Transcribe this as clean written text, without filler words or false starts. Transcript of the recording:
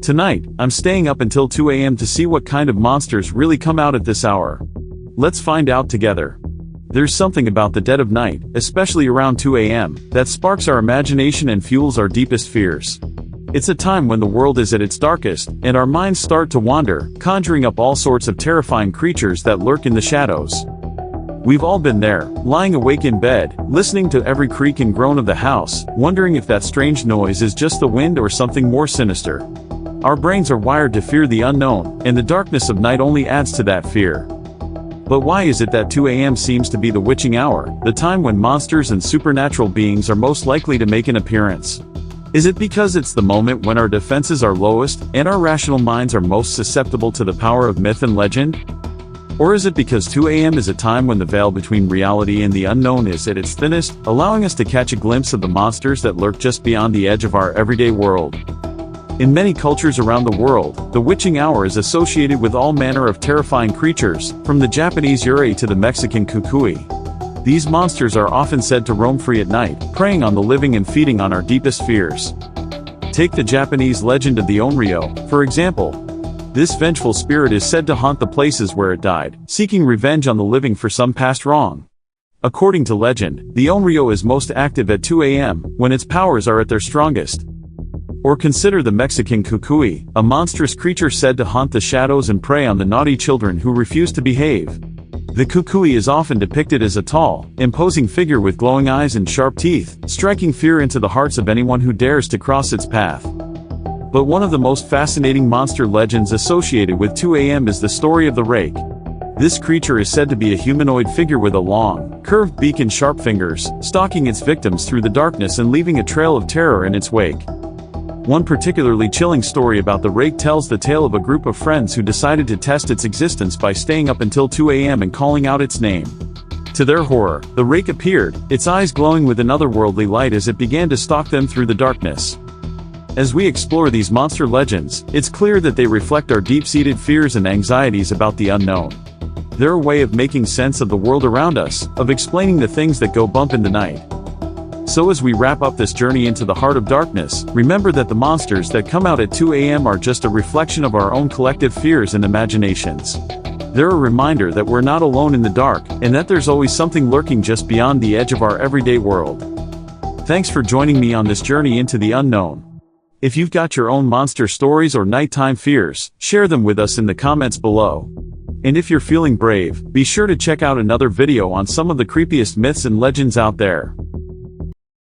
Tonight, I'm staying up until 2 a.m. to see what kind of monsters really come out at this hour. Let's find out together. There's something about the dead of night, especially around 2 a.m., that sparks our imagination and fuels our deepest fears. It's a time when the world is at its darkest, and our minds start to wander, conjuring up all sorts of terrifying creatures that lurk in the shadows. We've all been there, lying awake in bed, listening to every creak and groan of the house, wondering if that strange noise is just the wind or something more sinister. Our brains are wired to fear the unknown, and the darkness of night only adds to that fear. But why is it that 2 a.m. seems to be the witching hour, the time when monsters and supernatural beings are most likely to make an appearance? Is it because it's the moment when our defenses are lowest, and our rational minds are most susceptible to the power of myth and legend? Or is it because 2 a.m. is a time when the veil between reality and the unknown is at its thinnest, allowing us to catch a glimpse of the monsters that lurk just beyond the edge of our everyday world? In many cultures around the world, the witching hour is associated with all manner of terrifying creatures, from the Japanese yurei to the Mexican kukui. These monsters are often said to roam free at night, preying on the living and feeding on our deepest fears. Take the Japanese legend of the onryo, for example. This vengeful spirit is said to haunt the places where it died, seeking revenge on the living for some past wrong. According to legend, the onryo is most active at 2 a.m., when its powers are at their strongest. Or consider the Mexican kukui, a monstrous creature said to haunt the shadows and prey on the naughty children who refuse to behave. The kukui is often depicted as a tall, imposing figure with glowing eyes and sharp teeth, striking fear into the hearts of anyone who dares to cross its path. But one of the most fascinating monster legends associated with 2 a.m. is the story of the rake. This creature is said to be a humanoid figure with a long, curved beak and sharp fingers, stalking its victims through the darkness and leaving a trail of terror in its wake. One particularly chilling story about the rake tells the tale of a group of friends who decided to test its existence by staying up until 2 a.m. and calling out its name. To their horror, the rake appeared, its eyes glowing with an otherworldly light as it began to stalk them through the darkness. As we explore these monster legends, it's clear that they reflect our deep-seated fears and anxieties about the unknown. They're a way of making sense of the world around us, of explaining the things that go bump in the night. So as we wrap up this journey into the heart of darkness, remember that the monsters that come out at 2 a.m. are just a reflection of our own collective fears and imaginations. They're a reminder that we're not alone in the dark, and that there's always something lurking just beyond the edge of our everyday world. Thanks for joining me on this journey into the unknown. If you've got your own monster stories or nighttime fears, share them with us in the comments below. And if you're feeling brave, be sure to check out another video on some of the creepiest myths and legends out there.